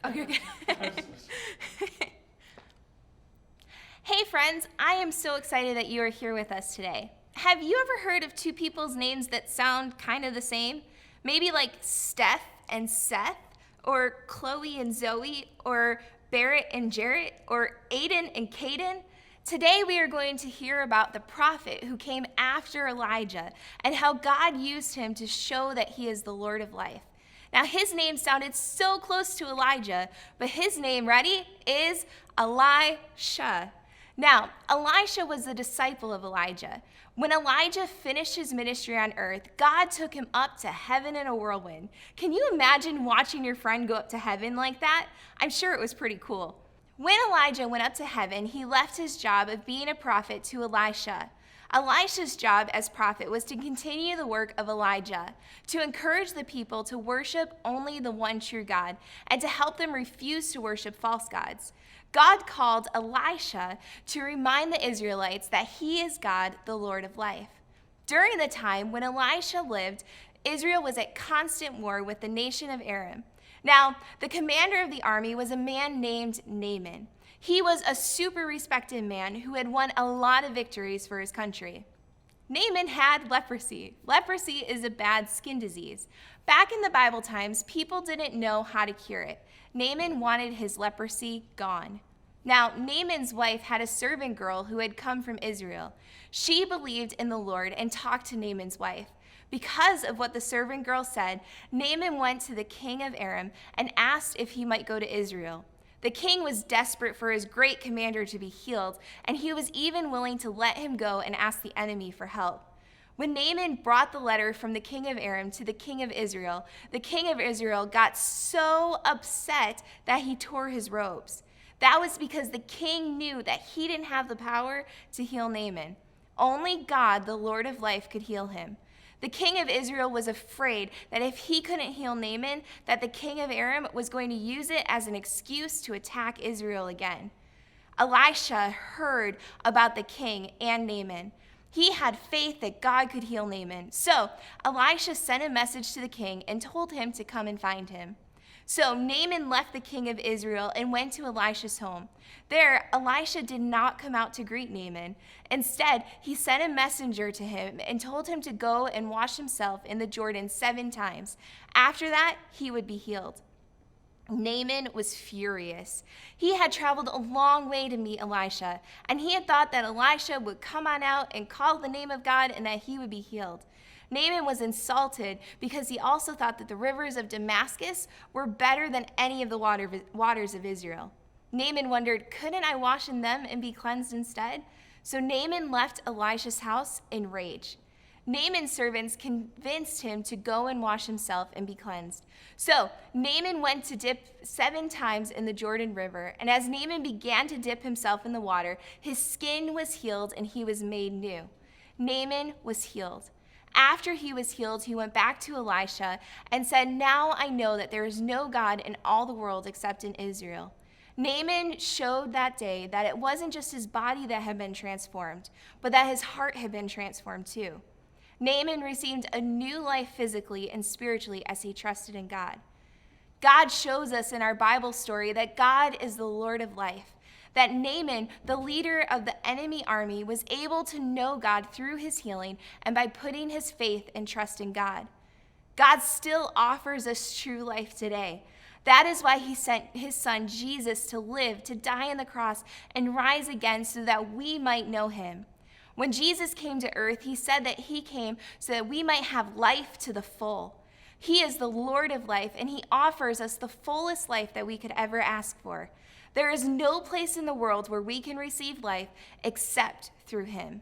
Oh, you're good. Hey friends, I am so excited that you are here with us today. Have you ever heard of two people's names that sound kind of the same? Maybe like Steph and Seth, or Chloe and Zoe, or Barrett and Jarrett, or Aiden and Caden? Today we are going to hear about the prophet who came after Elijah and how God used him to show that he is the Lord of life. Now his name sounded so close to Elijah, but his name, ready, is Elisha. Now, Elisha was a disciple of Elijah. When Elijah finished his ministry on earth, God took him up to heaven in a whirlwind. Can you imagine watching your friend go up to heaven like that? I'm sure it was pretty cool. When Elijah went up to heaven, he left his job of being a prophet to Elisha. Elisha's job as prophet was to continue the work of Elijah, to encourage the people to worship only the one true God, and to help them refuse to worship false gods. God called Elisha to remind the Israelites that he is God, the Lord of life. During the time when Elisha lived, Israel was at constant war with the nation of Aram. Now, the commander of the army was a man named Naaman. He was a super respected man who had won a lot of victories for his country. Naaman had leprosy. Leprosy is a bad skin disease. Back in the Bible times, people didn't know how to cure it. Naaman wanted his leprosy gone. Now, Naaman's wife had a servant girl who had come from Israel. She believed in the Lord and talked to Naaman's wife. Because of what the servant girl said, Naaman went to the king of Aram and asked if he might go to Israel. The king was desperate for his great commander to be healed, and he was even willing to let him go and ask the enemy for help. When Naaman brought the letter from the king of Aram to the king of Israel got so upset that he tore his robes. That was because the king knew that he didn't have the power to heal Naaman. Only God, the Lord of life, could heal him. The king of Israel was afraid that if he couldn't heal Naaman, that the king of Aram was going to use it as an excuse to attack Israel again. Elisha heard about the king and Naaman. He had faith that God could heal Naaman. So Elisha sent a message to the king and told him to come and find him. So Naaman left the king of Israel and went to Elisha's home. There, Elisha did not come out to greet Naaman. Instead, he sent a messenger to him and told him to go and wash himself in the Jordan 7 times. After that, he would be healed. Naaman was furious. He had traveled a long way to meet Elisha, and he had thought that Elisha would come on out and call the name of God and that he would be healed. Naaman was insulted because he also thought that the rivers of Damascus were better than any of the waters of Israel. Naaman wondered, couldn't I wash in them and be cleansed instead? So Naaman left Elisha's house in rage. Naaman's servants convinced him to go and wash himself and be cleansed. So Naaman went to dip 7 times in the Jordan River, and as Naaman began to dip himself in the water, his skin was healed and he was made new. Naaman was healed. After he was healed, he went back to Elisha and said, "Now I know that there is no God in all the world except in Israel." Naaman showed that day that it wasn't just his body that had been transformed, but that his heart had been transformed too. Naaman received a new life physically and spiritually as he trusted in God. God shows us in our Bible story that God is the Lord of life, that Naaman, the leader of the enemy army, was able to know God through his healing and by putting his faith and trust in God. God still offers us true life today. That is why he sent his son Jesus to live, to die on the cross, and rise again so that we might know him. When Jesus came to earth, he said that he came so that we might have life to the full. He is the Lord of life, and he offers us the fullest life that we could ever ask for. There is no place in the world where we can receive life except through him.